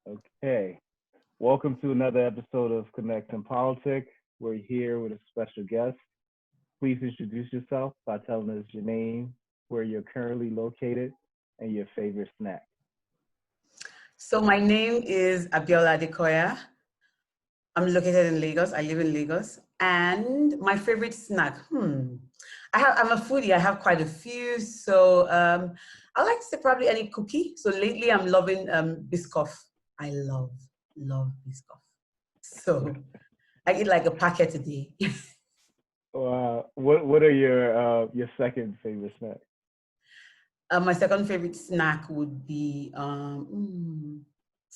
Okay. Welcome to another episode of Connect and Politics. We're here with a special guest. Please introduce yourself by telling us your name, where you're currently located, and your favorite snack. So my name is Abiola I'm located in Lagos. I live in Lagos. And my favorite snack, I'm a foodie. I have quite a few. I like to say probably any cookie. So lately I'm loving Biscoff. I love Biscoff. So I eat like a packet a day. What are your second favorite snack? My second favorite snack would be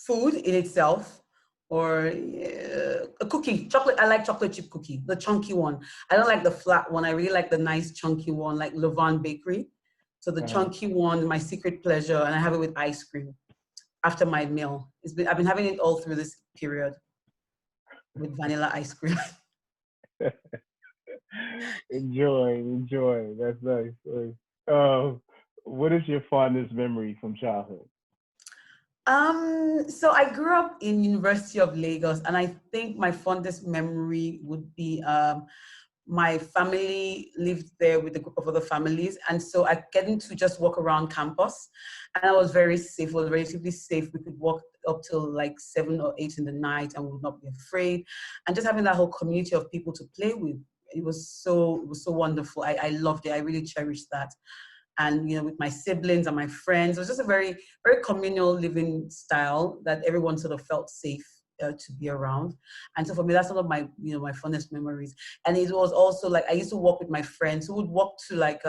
food in itself, or a cookie, chocolate. I like chocolate chip cookie, the chunky one. I don't like the flat one. I really like the nice chunky one, like Levan Bakery. So the Uh-huh. chunky one, my secret pleasure, and I have it with ice cream after my meal. I've been having it all through this period with vanilla ice cream. Enjoy. That's nice. Um, what is your fondest memory from childhood? So I grew up in University of Lagos, and I think my fondest memory would be my family lived there with a group of other families, and so I getting to just walk around campus, and I was very safe. It was relatively safe. We could walk up till like 7 or 8 in the night, and we would not be afraid. And just having that whole community of people to play with, it was so wonderful. I loved it. I really cherished that. And with my siblings and my friends, it was just a very, very communal living style that everyone sort of felt safe to be around. And so for me, that's one of my fondest memories. And it was also like I used to walk with my friends who would walk to like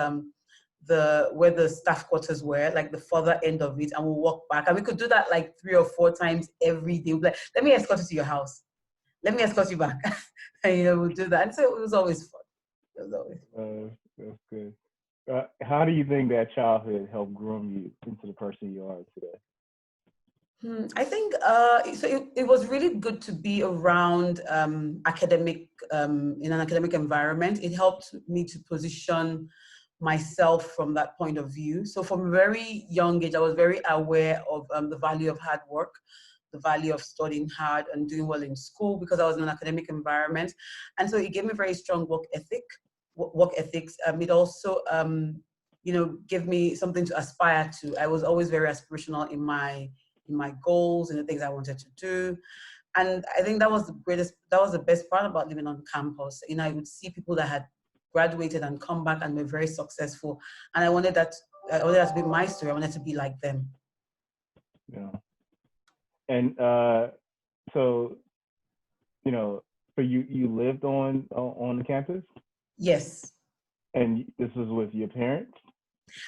the where the staff quarters were, like the further end of it, and we'll walk back. And we could do that like 3 or 4 times every day. We'd be like, let me escort you to your house. Let me escort you back. And we'll do that. And so it was always fun. It was always fun. That's good. How do you think that childhood helped groom you into the person you are today? I think it was really good to be around in an academic environment. It helped me to position myself from that point of view. So from a very young age, I was very aware of the value of hard work, the value of studying hard and doing well in school because I was in an academic environment. And so it gave me very strong work ethics. It also, gave me something to aspire to. I was always very aspirational in my goals and the things I wanted to do. And I think that was the best part about living on campus. I would see people that had graduated and come back and were very successful. And I wanted that to be my story. I wanted to be like them. Yeah. And so you know, so you lived on the campus, Yes. and this was with your parents.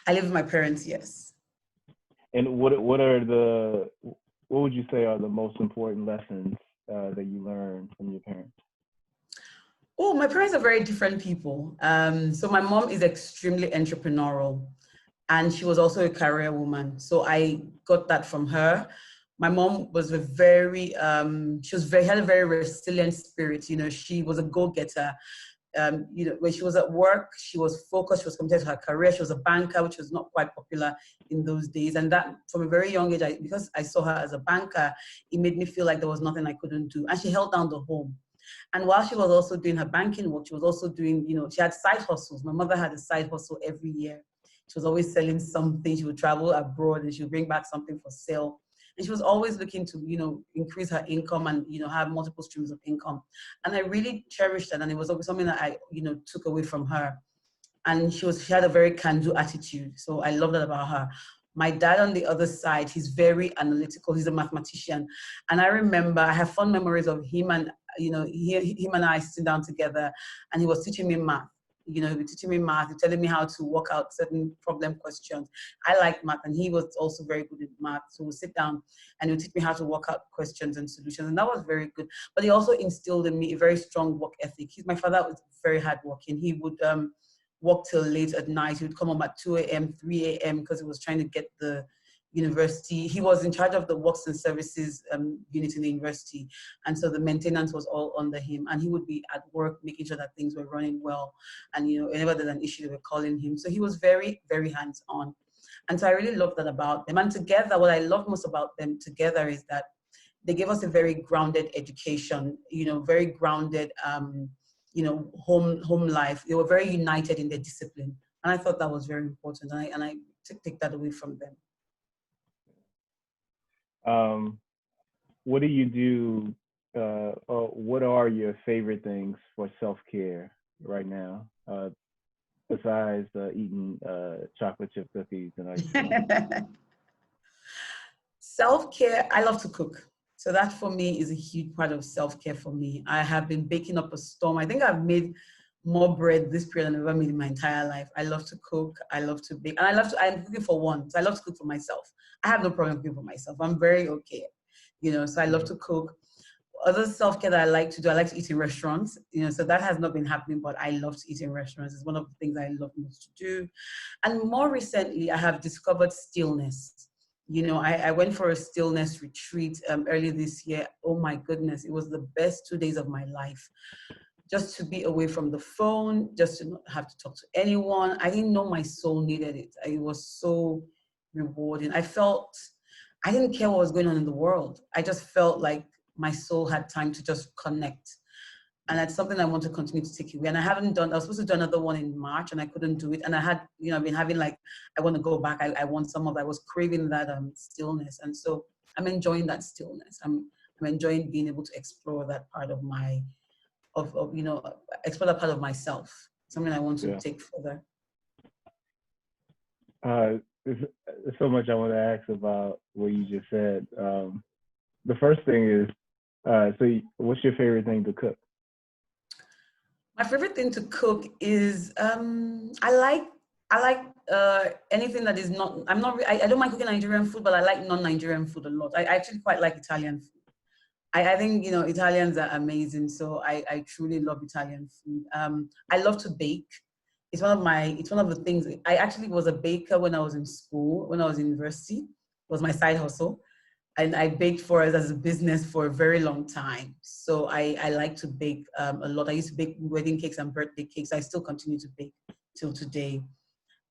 I live with my parents, yes. And what would you say are the most important lessons that you learned from your parents? Oh, my parents are very different people. So my mom is extremely entrepreneurial, and she was also a career woman. So I got that from her. My mom was had a very resilient spirit. She was a go-getter. When she was at work, she was focused, she was committed to her career. She was a banker, which was not quite popular in those days. And that from a very young age, because I saw her as a banker, it made me feel like there was nothing I couldn't do. And she held down the home. And while she was also doing her banking work, she was also doing, she had side hustles. My mother had a side hustle every year. She was always selling something. She would travel abroad and she would bring back something for sale. And she was always looking to, increase her income and, have multiple streams of income. And I really cherished that. And it was always something that I, took away from her. And she had a very can-do attitude. So I love that about her. My dad on the other side, he's very analytical. He's a mathematician. And I remember I have fond memories of him and, him and I sitting down together, and he was teaching me math. He was teaching me math, he was telling me how to work out certain problem questions. I like math, and he was also very good at math. So we'll sit down and he'll teach me how to work out questions and solutions. And that was very good. But he also instilled in me a very strong work ethic. My father was very hardworking. He would work till late at night. He would come home at 2 a.m., 3 a.m. because he was trying to get the university. He was in charge of the works and services unit in the university. And so the maintenance was all under him. And he would be at work making sure that things were running well. And, whenever there's an issue, they were calling him. So he was very, very hands-on. And so I really love that about them. And together, what I love most about them together is that they gave us a very grounded education, very grounded, home life. They were very united in their discipline. And I thought that was very important. And I take that away from them. What do you do? Or what are your favorite things for self-care right now, besides eating chocolate chip cookies and ice cream? Self-care, I love to cook. So that for me is a huge part of self-care for me. I have been baking up a storm. I think I've made more bread this period than I've ever made in my entire life. I love to cook. I love to bake. And I'm cooking for one. So I love to cook for myself. I have no problem cooking for myself. I'm very okay. So I love to cook. Other self-care that I like to do, I like to eat in restaurants. So that has not been happening, but I love to eat in restaurants. It's one of the things I love most to do. And more recently, I have discovered stillness. I went for a stillness retreat early this year. Oh my goodness, it was the best 2 days of my life. Just to be away from the phone, just to not have to talk to anyone. I didn't know my soul needed it. It was so rewarding. I didn't care what was going on in the world. I just felt like my soul had time to just connect. And that's something I want to continue to take away. And I was supposed to do another one in March and I couldn't do it. And I had, I've been having I want to go back. I want some of that. I was craving that stillness. And so I'm enjoying that stillness. I'm enjoying being able to explore that part of explore that part of myself. Something I want to take further. There's so much I want to ask about what you just said. The first thing is, so what's your favorite thing to cook? My favorite thing to cook is I like anything that is not. I don't mind cooking Nigerian food, but I like non-Nigerian food a lot. I actually quite like Italian food. I think Italians are amazing, so I truly love Italian food. I love to bake. It's one of the things. I actually was a baker when I was in school, when I was in university. It was my side hustle. And I baked for us as a business for a very long time. So I like to bake a lot. I used to bake wedding cakes and birthday cakes. I still continue to bake till today.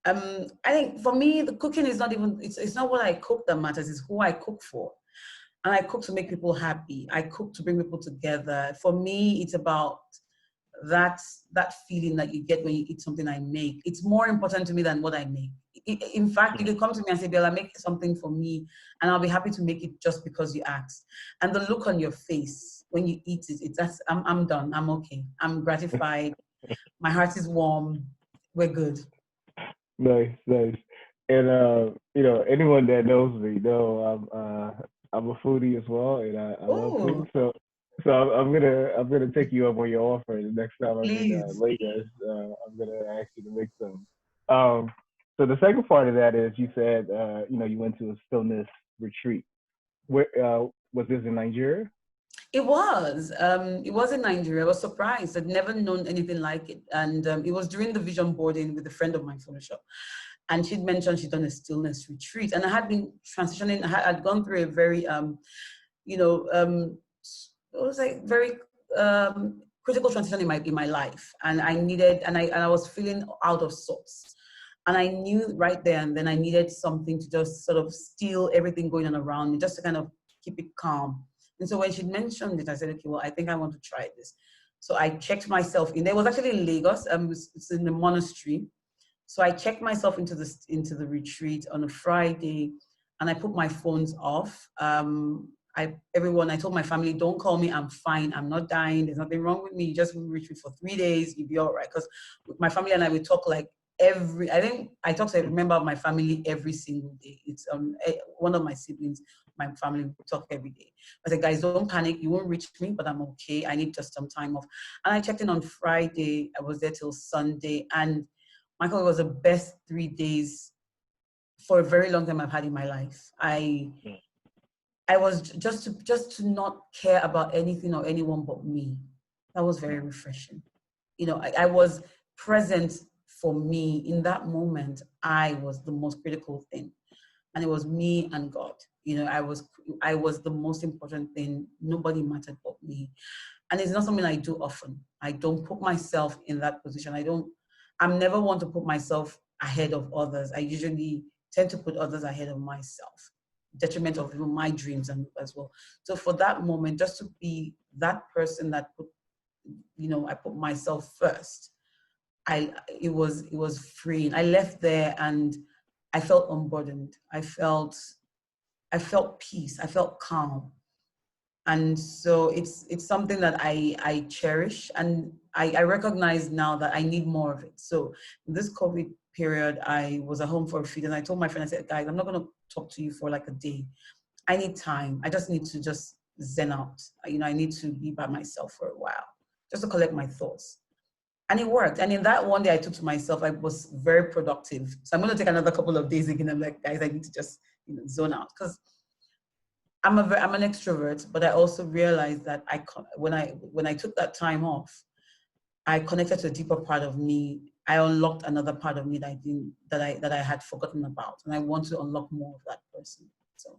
I think for me, the cooking is not even, it's not what I cook that matters, it's who I cook for. And I cook to make people happy. I cook to bring people together. For me, it's about that feeling that you get when you eat something I make. It's more important to me than what I make. In fact, you can come to me and say, Bella, make something for me, and I'll be happy to make it just because you asked. And the look on your face when you eat it, I'm done. I'm okay. I'm gratified. My heart is warm. We're good. Nice. And anyone that knows me know I'm a foodie as well, and I love food. So I'm gonna take you up on your offer. The next time I'm in Lagos, I'm gonna ask you to make some. So the second part of that is you said you went to a stillness retreat. Where was this in Nigeria? It was in Nigeria. I was surprised. I'd never known anything like it, and it was during the vision boarding with a friend of mine from the shop. And she'd mentioned she'd done a stillness retreat, and I had been transitioning. I'd gone through a very it was like very critical transition in my life, and I was feeling out of sorts, and I knew right there and then I needed something to just sort of still everything going on around me, just to kind of keep it calm. And so when she mentioned it, I said, okay, well, I think I want to try this. So I checked myself in. It was actually in Lagos. It's in the monastery. So I checked myself into the retreat on a Friday, and I put my phones off. I told my family, don't call me, I'm fine, I'm not dying, there's nothing wrong with me, you just retreat for 3 days, you'll be all right. Because my family and I, we talk like I talk to a member of my family every single day. It's one of my siblings, my family, we talk every day. I said, guys, don't panic, you won't reach me, but I'm okay, I need just some time off. And I checked in on Friday, I was there till Sunday, and Michael, it was the best 3 days for a very long time I've had in my life. I was just to not care about anything or anyone but me. That was very refreshing. I was present for me in that moment. I was the most critical thing, and it was me and God. I was the most important thing. Nobody mattered but me, and it's not something I do often. I don't put myself in that position. I'm never one to put myself ahead of others. I usually tend to put others ahead of myself. detriment of even my dreams and as well. So for that moment, just to be that person that put, I put myself first. It was freeing. I left there and I felt unburdened. I felt peace. I felt calm. And so it's something that I cherish, and I recognize now that I need more of it. So this COVID period, I was at home for a few days, and I told my friend, I said, guys, I'm not going to talk to you for like a day. I need time. I just need to just zen out. I need to be by myself for a while, just to collect my thoughts. And it worked. And in that one day I took to myself, I was very productive. So I'm going to take another couple of days again. I'm like, guys, I need to just zone out, because I'm an extrovert, but I also realized that when I took that time off, I connected to a deeper part of me. I unlocked another part of me that I had forgotten about, and I want to unlock more of that person. So,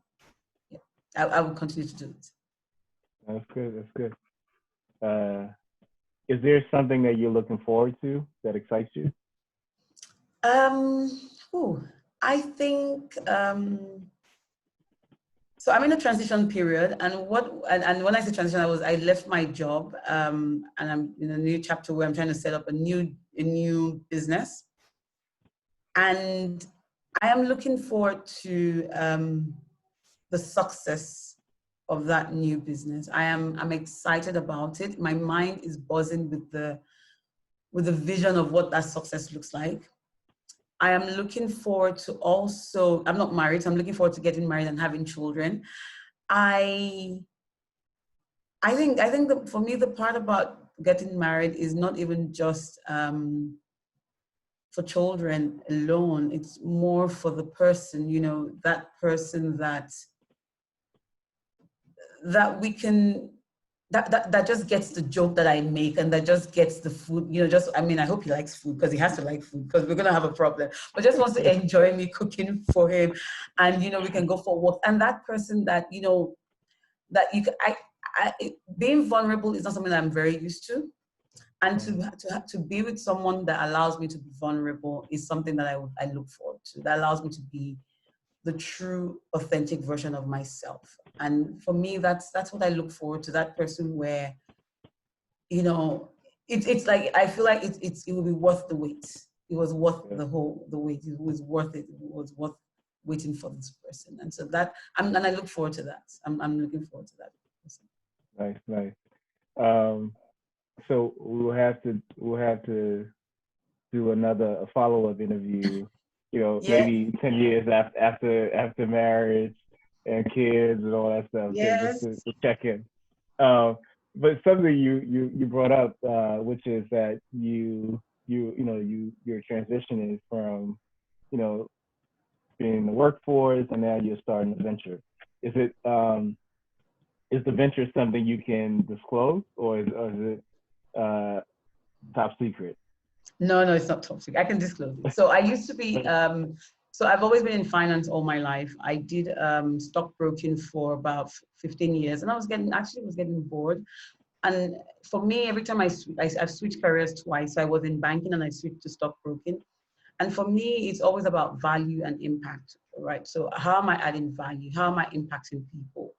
yeah, I will continue to do it. That's good. That's good. Is there something that you're looking forward to that excites you? I think. So I'm in a transition period, and when I say transition, I left my job, and I'm in a new chapter where I'm trying to set up a new business, and I am looking forward to the success of that new business. I'm excited about it. My mind is buzzing with the vision of what that success looks like. I am looking forward to also, I'm not married, so I'm looking forward to getting married and having children. I think that for me, the part about getting married is not even just for children alone. It's more for the person, that person that we can, that just gets the joke that I make, and that just gets the food, I hope he likes food, because he has to like food, because we're going to have a problem, but just wants to enjoy me cooking for him. And, we can go for walks. And that person that, that being vulnerable is not something that I'm very used to. And to be with someone that allows me to be vulnerable is something that I look forward to, that allows me to be the true, authentic version of myself. And for me, that's what I look forward to, that person where, it's like, I feel like it will be worth the wait. It was worth the wait. It was worth it. It was worth waiting for this person. And so and I look forward to that. I'm looking forward to that person. Nice. So we'll have to do a follow-up interview, maybe 10 years after marriage and kids and all that stuff, yes. just to check in. But something you brought up, which is that your transition is from, being in the workforce, and now you're starting a venture. Is the venture something you can disclose, or is it top secret? No, it's not top secret. I can disclose it. So I used to be, so I've always been in finance all my life. I did stockbroking for about 15 years, and I was getting bored. And for me, every time I've switched careers twice. So I was in banking and I switched to stockbroking. And for me, it's always about value and impact, right? So how am I adding value? How am I impacting people?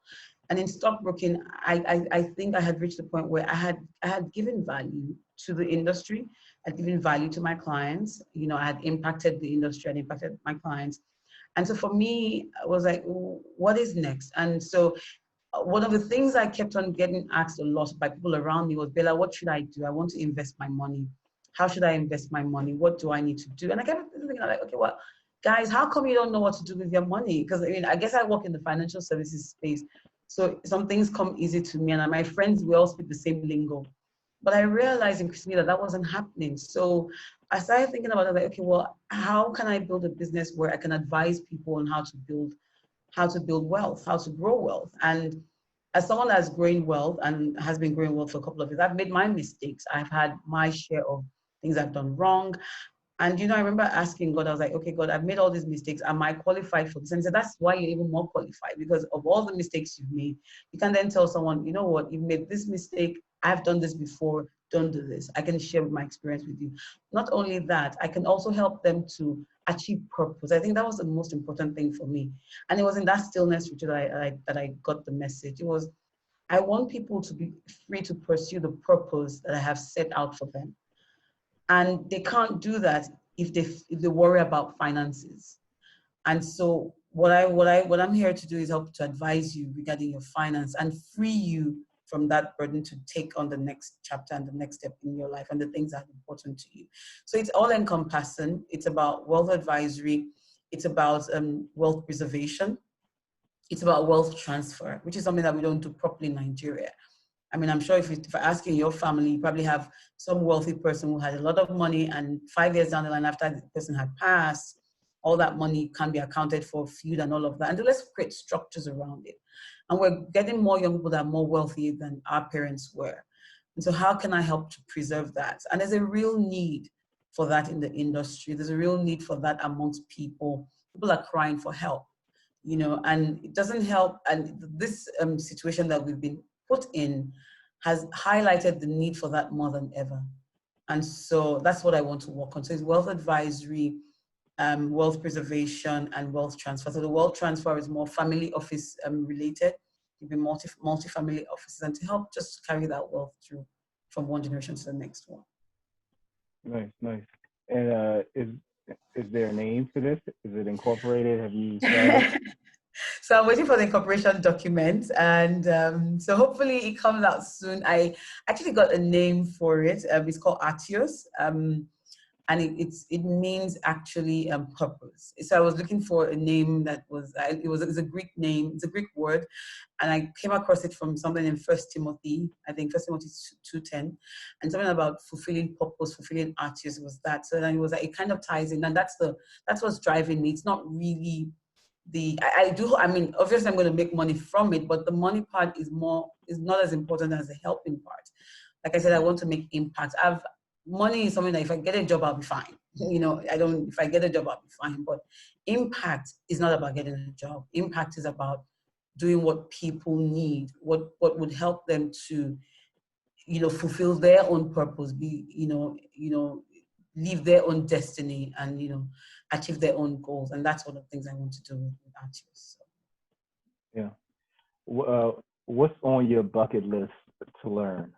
And in stockbroking, I think I had reached the point where I had given value to the industry. I'd given value to my clients. I had impacted the industry and impacted my clients. And so for me, I was like, what is next? And so one of the things I kept on getting asked a lot by people around me was, Bella, what should I do? I want to invest my money. How should I invest my money? What do I need to do? And I kept thinking, like, okay, well, guys, how come you don't know what to do with your money? Because I guess I work in the financial services space. So some things come easy to me, and my friends, we all speak the same lingo. But I realized increasingly that wasn't happening. So I started thinking about it, like, okay, well, how can I build a business where I can advise people on how to build wealth, how to grow wealth? And as someone that's growing wealth and has been growing wealth for a couple of years, I've made my mistakes. I've had my share of things I've done wrong. And, I remember asking God, I was like, okay, God, I've made all these mistakes. Am I qualified for this? And he said, that's why you're even more qualified, because of all the mistakes you've made. You can then tell someone, you know what, you've made this mistake. I've done this before. don't do this. I can share my experience with you. Not only that, I can also help them to achieve purpose. I think that was the most important thing for me. And it was in that stillness retreat that I got the message. It was, I want people to be free to pursue the purpose that I have set out for them. And they can't do that if they worry about finances. And so what I'm here to do is help to advise you regarding your finance and free you from that burden to take on the next chapter and the next step in your life and the things that are important to you. So it's all encompassing. It's about wealth advisory. It's about wealth preservation. It's about wealth transfer, which is something that we don't do properly in Nigeria. I mean, I'm sure if I ask in your family, you probably have some wealthy person who had a lot of money, and 5 years down the line after the person had passed, all that money can be accounted for, feud and all of that. And so let's create structures around it. And we're getting more young people that are more wealthy than our parents were. And so how can I help to preserve that? And there's a real need for that in the industry. There's a real need for that amongst people. People are crying for help, you know, and it doesn't help. And this situation that we've been put in has highlighted the need for that more than ever. And so that's what I want to work on. So it's wealth advisory, wealth preservation, and wealth transfer. So the wealth transfer is more family office related. It'll be multi-family offices, and to help just carry that wealth through from one generation to the next one. Nice. And is there a name for this? Is it incorporated? Have you started? So I'm waiting for the incorporation document, and so hopefully it comes out soon. I actually got a name for it. It's called Atios, and it means actually purpose. So I was looking for a name that was it's a Greek name. It's a Greek word, and I came across it from something in First Timothy. I think First Timothy 2:10, and something about fulfilling purpose, fulfilling Atios was that. So then it was like it kind of ties in, and that's what's driving me. It's not really I mean, obviously I'm going to make money from it, but the money part is not as important as the helping part. Like I said, I want to make impact. Money is something that if I get a job, I'll be fine. You know, if I get a job, I'll be fine. But impact is not about getting a job. Impact is about doing what people need, what would help them to, you know, fulfill their own purpose, live their own destiny, and, you know, achieve their own goals. And that's one of the things I want to do with Artios. So. Yeah. What's on your bucket list to learn?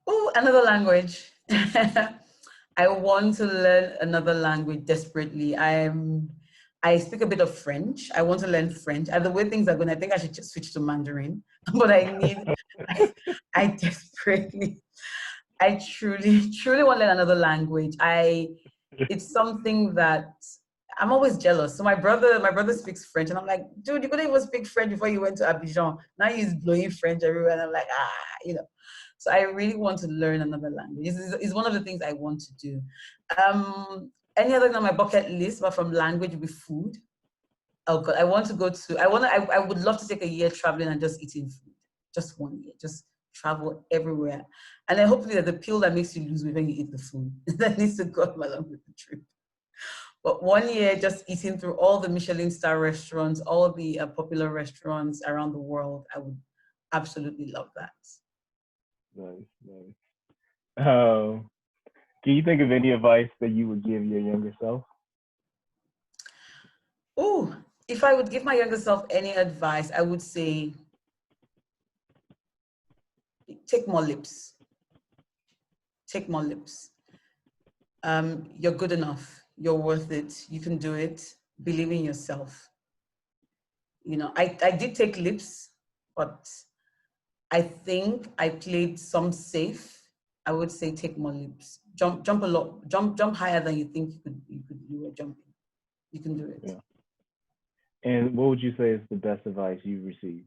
Oh, another language. I want to learn another language desperately. I speak a bit of French. I want to learn French. And the way things are going, I think I should just switch to Mandarin. But I desperately, I truly, truly want to learn another language. It's something that I'm always jealous. So my brother speaks French, and I'm like, dude, you couldn't even speak French before you went to Abidjan. Now he's blowing French everywhere, and I'm like, you know. So I really want to learn another language. It's one of the things I want to do. Any other thing on my bucket list, apart from language, would be food. Oh God, I would love to take a year traveling and just eating food. Just 1 year, just travel everywhere. And then hopefully there's a pill that makes you lose weight when you eat the food. That needs to go along with the trip. But 1 year just eating through all the Michelin star restaurants, all the popular restaurants around the world, I would absolutely love that. Nice. Can you think of any advice that you would give your younger self? Oh, if I would give my younger self any advice, I would say, take more lips. Take more lips. You're good enough. You're worth it. You can do it. Believe in yourself. You know, I did take lips, but I think I played some safe. I would say take more lips. Jump a lot. Jump higher than you think you were jumping. You can do it. Yeah. And what would you say is the best advice you've received?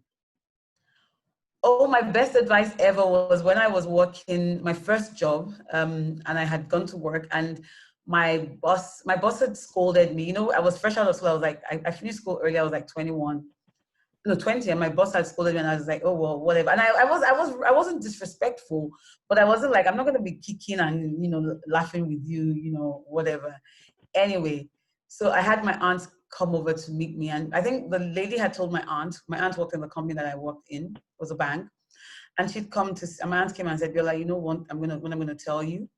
Oh, my best advice ever was when I was working my first job, and I had gone to work, and my boss had scolded me. You know, I was fresh out of school. I was like, I finished school early. I was like 21. No, 20, and my boss had scolded me, and I was like, oh well, whatever. And I wasn't disrespectful, but I wasn't like, I'm not gonna be kicking and, you know, laughing with you, you know, whatever. Anyway, so I had my aunt come over to meet me, and I think the lady had told my aunt worked in the company that I worked in, was a bank, And she'd come to, my aunt came and said, Abiola, you know what I'm gonna tell you?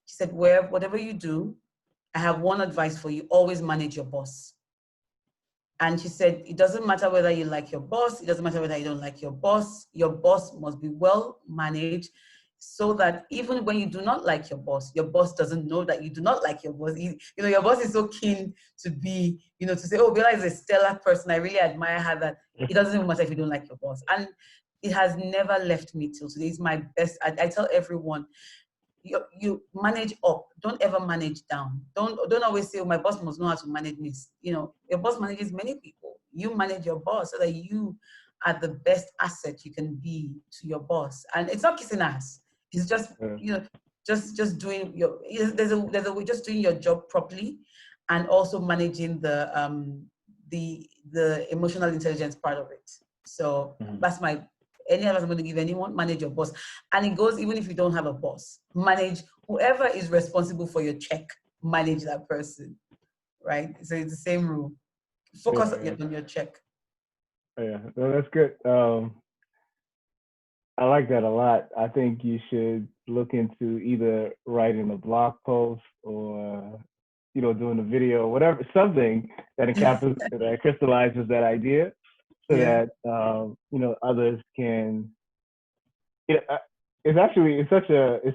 She said, whatever you do, I have one advice for you, always manage your boss. And she said, it doesn't matter whether you like your boss, it doesn't matter whether you don't like your boss must be well managed so that even when you do not like your boss doesn't know that you do not like your boss. Your boss is so keen to be, to say, oh, Bella is a stellar person. I really admire her that it doesn't even matter if you don't like your boss. And it has never left me till today. It's my best. I tell everyone, you manage up, don't ever manage down. Don't always say, oh, my boss must know how to manage me. Your boss manages many people. You manage your boss so that you are the best asset you can be to your boss. And it's not kissing ass. It's just, just doing there's a way, just doing your job properly, and also managing the emotional intelligence part of it. So that's any advice I'm going to give anyone: manage your boss. And it goes even if you don't have a boss. Manage whoever is responsible for your check. Manage that person, right? So it's the same rule. Focus on your check. Yeah, no, that's good. I like that a lot. I think you should look into either writing a blog post or, doing a video, whatever, something that that crystallizes that idea, so that others can. It's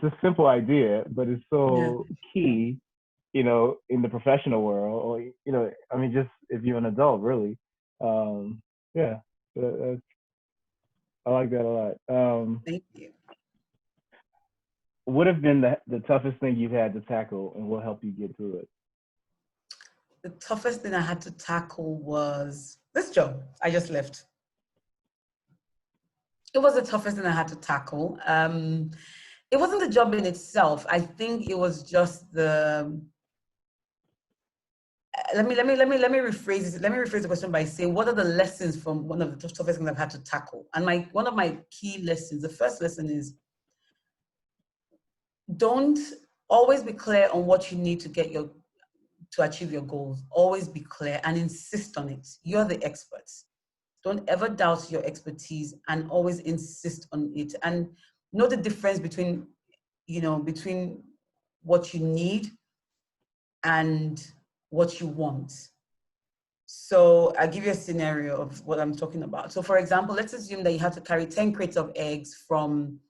a simple idea, but it's so key, in the professional world, or just if you're an adult, really. I like that a lot. Thank you. What have been the toughest thing you've had to tackle, and what helped you get through it? The toughest thing I had to tackle was this job I just left. It was the toughest thing I had to tackle. It wasn't the job in itself. I think it was just the. Let me rephrase it. Let me rephrase the question by saying, what are the lessons from one of the toughest things I've had to tackle? And one of my key lessons, the first lesson is, don't always be clear on what you need to achieve your goals. Always be clear and insist on it. You're the experts. Don't ever doubt your expertise, and always insist on it. And know the difference between what you need and what you want. So I'll give you a scenario of what I'm talking about. So for example, let's assume that you have to carry 10 crates of eggs from,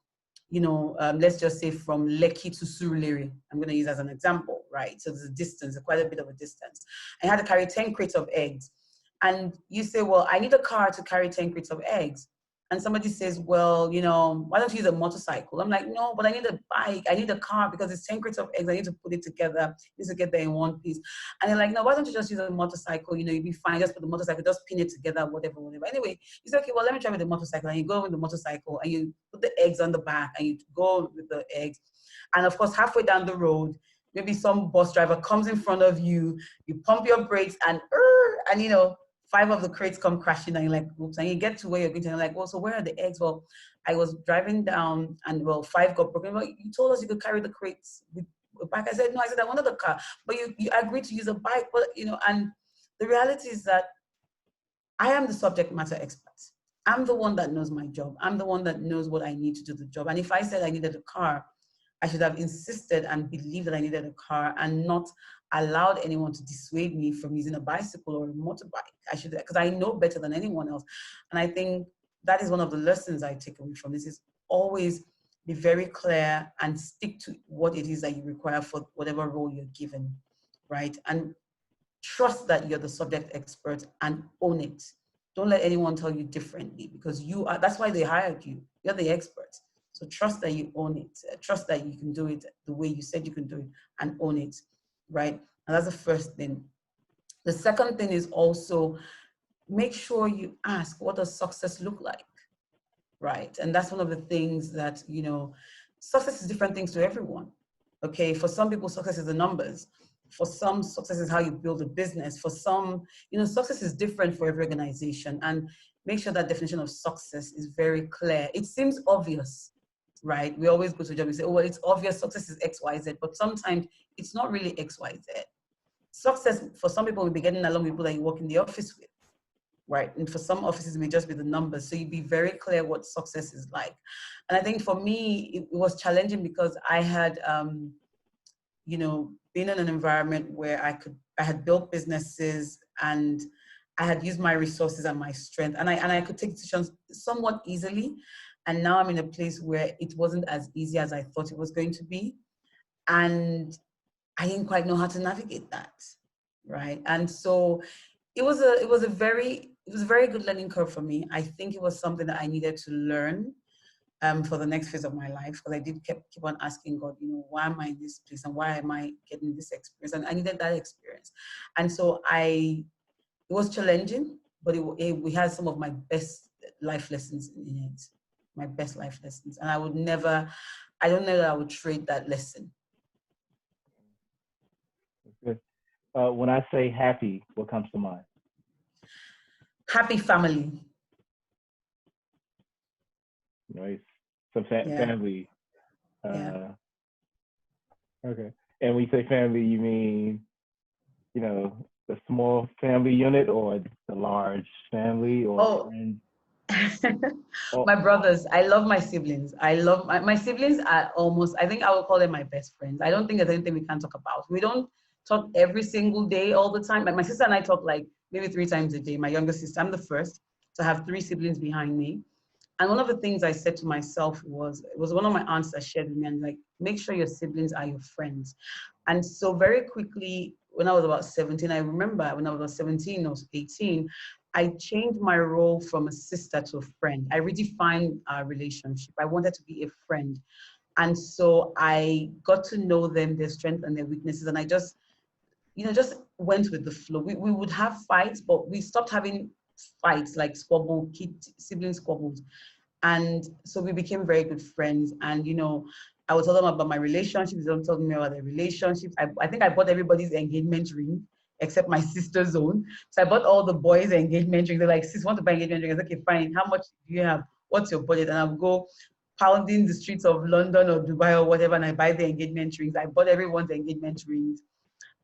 let's just say from Lekki to Surulere. I'm going to use as an example, right? So there's a distance, quite a bit of a distance. I had to carry 10 crates of eggs. And you say, well, I need a car to carry 10 crates of eggs. And somebody says, well, why don't you use a motorcycle? I'm like, no, but I need a bike. I need a car because it's 10 crates of eggs. I need to put it together. I need to get there in one piece. And they're like, no, why don't you just use a motorcycle? You'll be fine. Just put the motorcycle, just pin it together, whatever. Anyway, you say, okay, well, let me try with the motorcycle. And you go with the motorcycle and you put the eggs on the back and you go with the eggs. And of course, halfway down the road, maybe some bus driver comes in front of you, you pump your brakes and 5 of the crates come crashing, and you're like, oops, and you get to where you're going to, and you're like, well, so where are the eggs? Well, I was driving down and 5 got broken. Well, you told us you could carry the crates with a bike. I said, no, I wanted the car, but you agreed to use a bike. But, and the reality is that I am the subject matter expert. I'm the one that knows my job. I'm the one that knows what I need to do the job. And if I said I needed a car, I should have insisted and believed that I needed a car and not allowed anyone to dissuade me from using a bicycle or a motorbike. I should, because I know better than anyone else. And I think that is one of the lessons I take away from this, is always be very clear and stick to what it is that you require for whatever role you're given, right? And trust that you're the subject expert and own it. Don't let anyone tell you differently, because that's why they hired you. You're the expert. So trust that you own it. Trust that you can do it the way you said you can do it, and own it, right? And that's the first thing. The second thing is also make sure you ask, what does success look like, right? And that's one of the things that, success is different things to everyone, okay? For some people, success is the numbers. For some, success is how you build a business. For some, success is different for every organization. And make sure that definition of success is very clear. It seems obvious, right? We always go to a job and say, oh, well, it's obvious success is X, Y, Z, but sometimes it's not really X, Y, Z. Success, for some people, will be getting along with people that you work in the office with, right? And for some offices, it may just be the numbers. So you'd be very clear what success is like. And I think for me, it was challenging because I had, you know, been in an environment where I had built businesses and I had used my resources and my strength, and I could take decisions somewhat easily. And now I'm in a place where it wasn't as easy as I thought it was going to be. And I didn't quite know how to navigate that, right? And so it was a very good learning curve for me. I think it was something that I needed to learn for the next phase of my life, because I did keep on asking God, you know, why am I in this place and why am I getting this experience? And I needed that experience. And so it was challenging, but we had some of my best life lessons in it, my best life lessons. And I don't know that I would trade that lesson. When I say happy, what comes to mind? Happy family. Nice. So Yeah. family. Yeah. Okay. And when you say family, you mean, you know, the small family unit or the large family or friends? My brothers, I love my siblings. I love my siblings are almost, I think I would call them my best friends. I don't think there's anything we can't talk about. We don't talk every single day all the time. Like my sister and I talk like maybe 3 times a day. My younger sister, I'm the first to have 3 siblings behind me. And one of the things I said to myself it was one of my aunts that shared with me, and like, make sure your siblings are your friends. And so very quickly, when I was about 17, I remember when I was about 17 or 18, I changed my role from a sister to a friend. I redefined our relationship. I wanted to be a friend. And so I got to know them, their strengths and their weaknesses. And I just, you know, just went with the flow. We would have fights, but we stopped having fights like sibling squabbles. And so we became very good friends. And, you know, I would tell them about my relationships. They would tell me about their relationships. I think I bought everybody's engagement ring except my sister's own. So I bought all the boys' engagement rings. They're like, sis, want to buy engagement rings? Okay, fine. How much do you have? What's your budget? And I'll go pounding the streets of London or Dubai or whatever, and I buy the engagement rings. I bought everyone's engagement rings.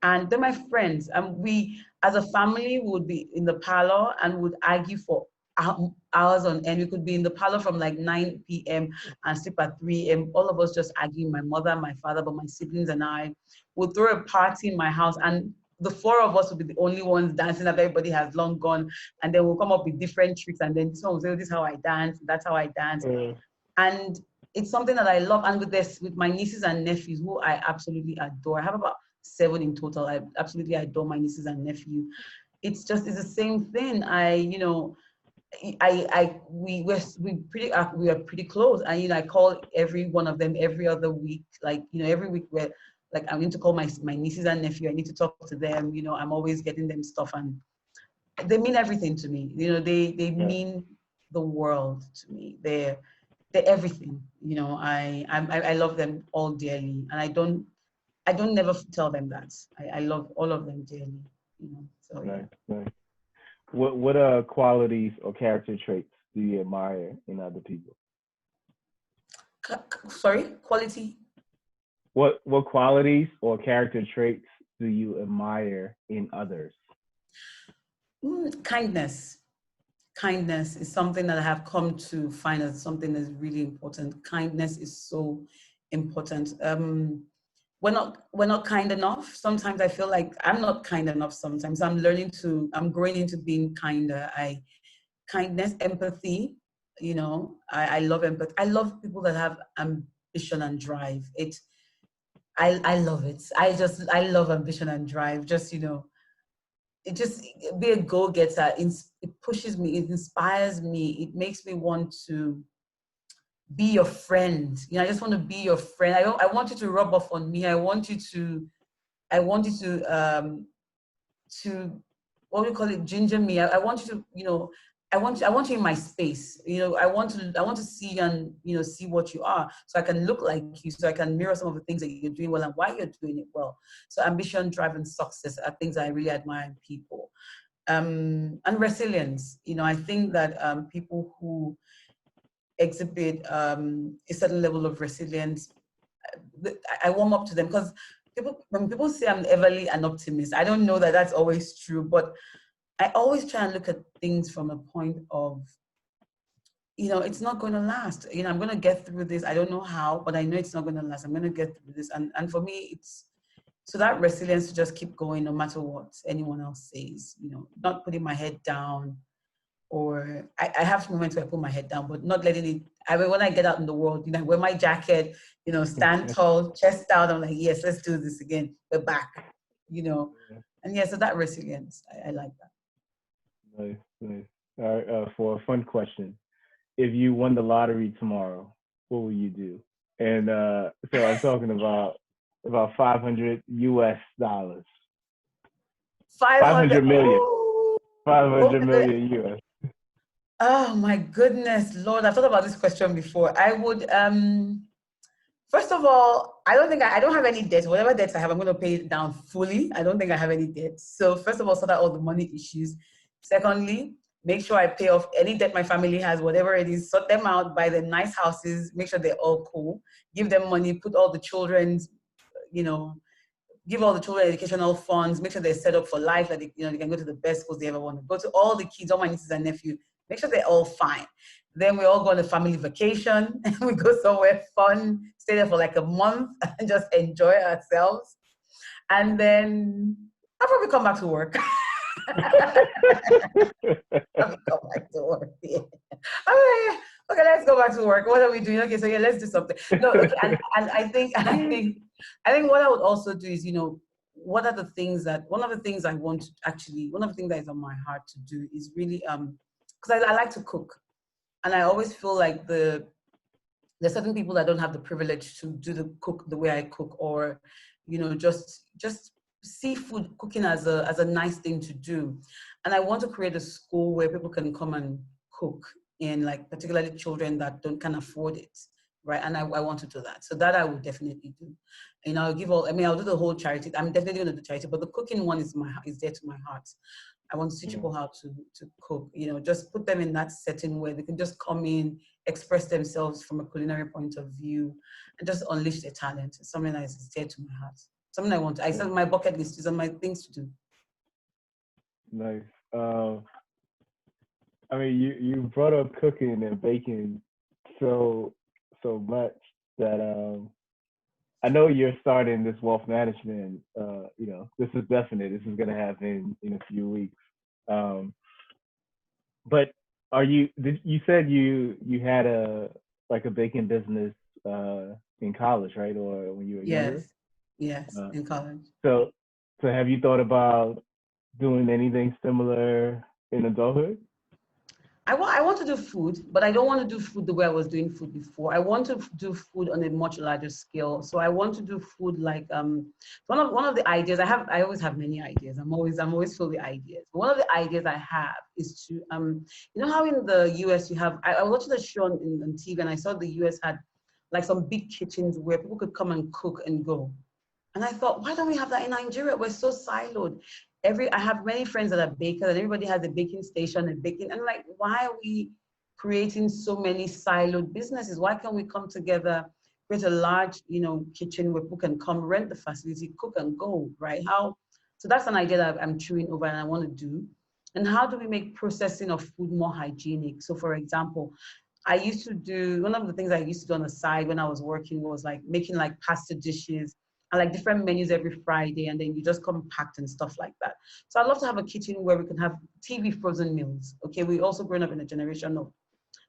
And they're my friends. And we, as a family, would be in the parlor and would argue for hours on end. We could be in the parlor from like 9 p.m. and sleep at 3 a.m. All of us just arguing, my mother, my father, but my siblings and I would throw a party in my house, and the 4 of us would be the only ones dancing after everybody has long gone. And then we'll come up with different tricks, and then someone will say, oh, this is how I dance, that's how I dance. And it's something that I love. And with my nieces and nephews, who I absolutely adore. I have about 7 in total. I absolutely adore my nieces and nephew. It's the same thing. We are pretty close. And, you know, I call every one of them every other week. Like, you know, every week we're like, I need to call my nieces and nephew. I need to talk to them. You know, I'm always getting them stuff, and they mean everything to me. You know, they mean the world to me. They're everything. You know, I love them all dearly, and I don't never tell them that. I love all of them dearly. You know, so yeah. Nice. What qualities or character traits do you admire in other people? Sorry, quality. What qualities or character traits do you admire in others? Kindness. Kindness is something that I have come to find as something that's really important. Kindness is so important. We're not kind enough. Sometimes I feel like I'm not kind enough. Sometimes I'm growing into being kinder. Kindness, empathy. You know, I love empathy. I love people that have ambition and drive. I love it. I love ambition and drive. Just, you know, it just be a go-getter. It pushes me, it inspires me, it makes me want to be your friend. You know, I just want to be your friend. I want you to rub off on me. I want you to what do you call it, ginger me. I want you to, you know, I want you in my space. You know, I want to see you and, you know, see what you are, so I can look like you, so I can mirror some of the things that you're doing well and why you're doing it well. So ambition, drive, and success are things I really admire in people. And resilience. You know, I think that people who exhibit a certain level of resilience, I warm up to them, because when people say I'm everly an optimist, I don't know that that's always true, but I always try and look at things from a point of, it's not going to last. I'm going to get through this. I don't know how, but I know it's not going to last. I'm going to get through this. And for me, it's so that resilience to just keep going no matter what anyone else says, not putting my head down, or I have moments where I put my head down, but not letting it. I mean, when I get out in the world, I wear my jacket, stand tall, chest out. I'm like, yes, let's do this again. We're back, And yeah, so that resilience, I like that. Nice, nice. All right, for a fun question, if you won the lottery tomorrow, what will you do? And so I'm talking about 500 US dollars. 500 million. Ooh, 500 okay. million US. Oh my goodness, Lord! I've thought about this question before. I would, first of all, I don't have any debts. Whatever debts I have, I'm going to pay it down fully. I don't think I have any debts. So first of all, sort out all the money issues. Secondly, make sure I pay off any debt my family has, whatever it is, sort them out, buy them nice houses, make sure they're all cool, give them money, put all the children's, give all the children educational funds, make sure they're set up for life, that they can go to the best schools they ever want to go to. All the kids, all my nieces and nephews, make sure they're all fine. Then we all go on a family vacation and we go somewhere fun, stay there for like a month and just enjoy ourselves. And then I'll probably come back to work. I'll come back to work. Yeah. Okay, let's go back to work. What are we doing? Okay, so yeah, let's do something. No, okay, and I think what I would also do is, one of the things that is on my heart to do is really because I like to cook, and I always feel like there's certain people that don't have the privilege to cook the way I cook, or just see food cooking as a nice thing to do. And I want to create a school where people can come and cook, in like particularly children that can't afford it, right? And I want to do that. So that I would definitely do. I'll do the whole charity. I'm definitely going to do charity, but the cooking one is dear to my heart. I want to teach people how to cook, just put them in that setting where they can just come in, express themselves from a culinary point of view, and just unleash their talent. It's something that is dear to my heart. Something I want. I said my bucket list is on my things to do. Nice. I mean, you brought up cooking and baking so much that I know you're starting this wealth management. This is definite. This is going to happen in a few weeks. But you said you had a baking business in college, right? Or when you were younger? Yes, in college. So have you thought about doing anything similar in adulthood? I want to do food, but I don't want to do food the way I was doing food before. I want to do food on a much larger scale. So I want to do food like one of the ideas I have. I always have many ideas. I'm always filled with ideas. But one of the ideas I have is to how in the US you have. I was watching the show on TV and I saw the US had like some big kitchens where people could come and cook and go. And I thought, why don't we have that in Nigeria? We're so siloed. I have many friends that are bakers, and everybody has a baking station and baking. And like, why are we creating so many siloed businesses? Why can't we come together, create a large, kitchen where people can come, rent the facility, cook and go, right? So that's an idea that I'm chewing over and I want to do. And how do we make processing of food more hygienic? So for example, one of the things I used to do on the side when I was working was like making like pasta dishes, and like different menus every Friday, and then you just come packed and stuff like that. So I'd love to have a kitchen where we can have TV frozen meals. Okay, we also grown up in a generation of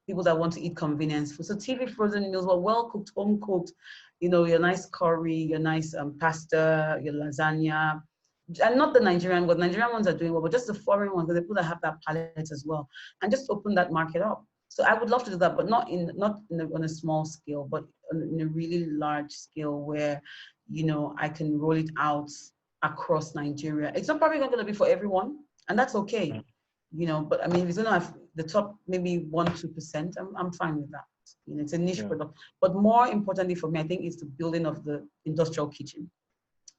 people that want to eat convenience food. So TV frozen meals were well cooked, home cooked, your nice curry, your nice pasta, your lasagna. And not the Nigerian, but Nigerian ones are doing well, but just the foreign ones, the people that have that palate as well, and just open that market up. So I would love to do that, but not on a small scale, but in a really large scale where, I can roll it out across Nigeria. It's not probably not going to be for everyone, and that's okay, but I mean, if it's going to have the top maybe 1-2%, I'm fine with that. It's a niche product. But more importantly for me, I think it's the building of the industrial kitchen.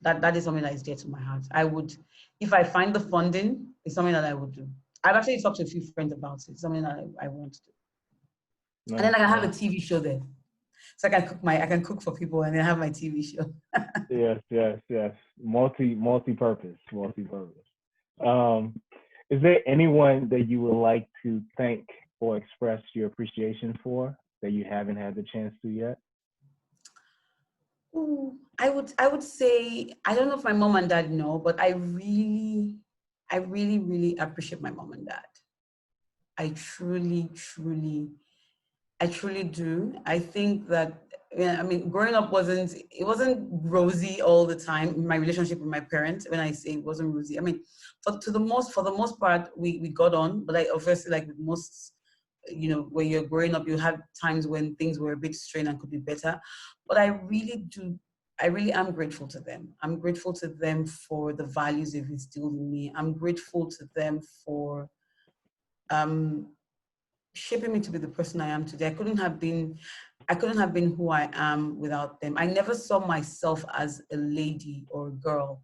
That is something that is dear to my heart. I would, if I find the funding, it's something that I would do. I've actually talked to a few friends about it. It's something that I want to do. Nice. And then I can have a TV show there. So I can cook for people and then have my TV show. Yes. Multi-purpose. Is there anyone that you would like to thank or express your appreciation for that you haven't had the chance to yet? Ooh, I would say, I don't know if my mom and dad know, but I really, really appreciate my mom and dad. I truly, truly, I truly do. I think that, yeah, I mean, growing up it wasn't rosy all the time. My relationship with my parents, when I say it wasn't rosy, I mean, for the most part, we got on. But I obviously, like with most, when you're growing up, you have times when things were a bit strained and could be better. But I really am grateful to them. I'm grateful to them for the values they've instilled in me. I'm grateful to them for um, shaping me to be the person I am today. I couldn't have been who I am without them. I never saw myself as a lady or a girl.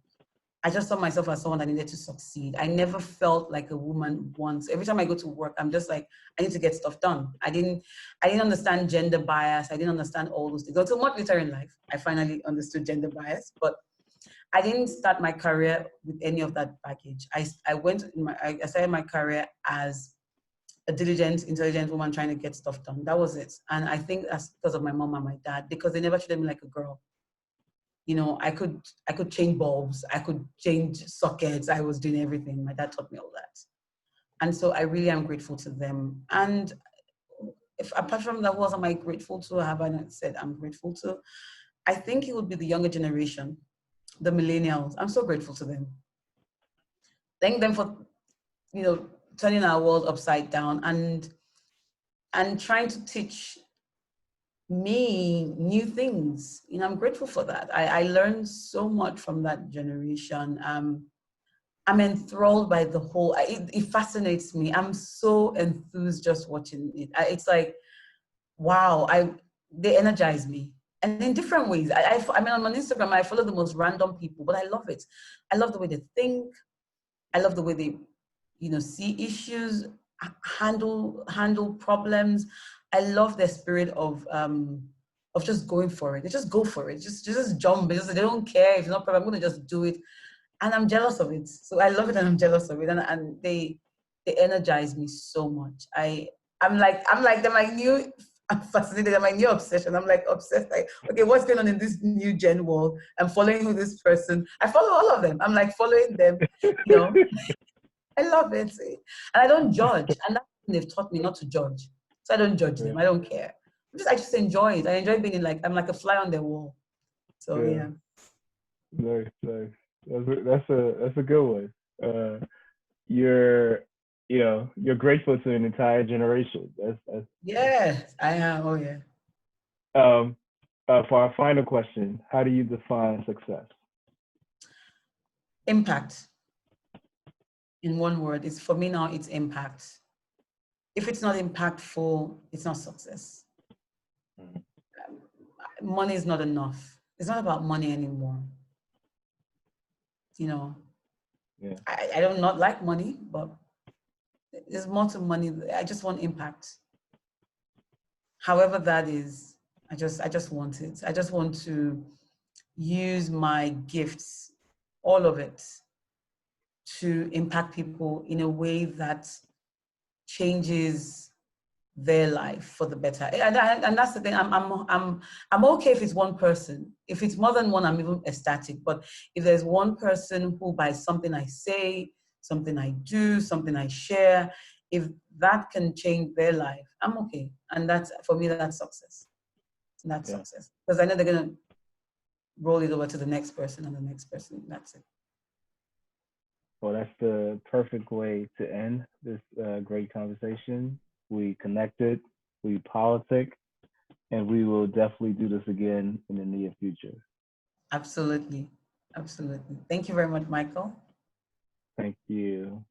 I just saw myself as someone that needed to succeed. I never felt like a woman once. Every time I go to work, I'm just like, I need to get stuff done. I didn't understand gender bias. I didn't understand all those things. Until much later in life, I finally understood gender bias. But I didn't start my career with any of that baggage. I started my career as a diligent, intelligent woman trying to get stuff done. That was it. And I think that's because of my mom and my dad, because they never treated me like a girl. I could change bulbs, I could change sockets, I was doing everything. My dad taught me all that. And so I really am grateful to them. And if apart from that, who else am I grateful to? Have I not said I'm grateful to? I think it would be the younger generation, the millennials. I'm so grateful to them. Thank them for, turning our world upside down and trying to teach me new things. I'm grateful for that. I learned so much from that generation. I'm enthralled by the whole, it fascinates me. I'm so enthused just watching it. It's like, wow, they energize me. And in different ways. I mean, on Instagram, I follow the most random people, but I love it. I love the way they think. I love the way they, see issues, handle problems. I love their spirit of just going for it. They just go for it. Just jump. They don't care if it's not perfect. I'm going to just do it, and I'm jealous of it. So I love it, and I'm jealous of it, and they energize me so much. I'm like they're my new. I'm fascinated. They're my new obsession. I'm like obsessed. Like, okay, what's going on in this new gen world? I'm following with this person. I follow all of them. I'm like following them. You know, I love it. And I don't judge. And that's what they've taught me not to judge. So I don't judge them. I don't care. I just enjoy it. I enjoy being I'm like a fly on the wall. So yeah. Nice, nice. That's a good one. You're you're grateful to an entire generation. That's Yes, I am. Oh yeah. um for our final question, how do you define success? Impact. In one word, it's for me now, it's impact. If it's not impactful, it's not success. Money is not enough. It's not about money anymore. Yeah. I don't not like money, but there's more to money. I just want impact. However that is, I just want it. I just want to use my gifts, all of it, to impact people in a way that changes their life for the better. And that's the thing. I'm okay if it's one person. If it's more than one, I'm even ecstatic. But if there's one person who, by something I say, something I do, something I share, if that can change their life, I'm okay. And that's, for me, that's success. That's success. Because I know they're gonna roll it over to the next person and the next person. That's it. Well, that's the perfect way to end this great conversation. We connected, we politic, and we will definitely do this again in the near future. Absolutely. Absolutely. Thank you very much, Michael. Thank you.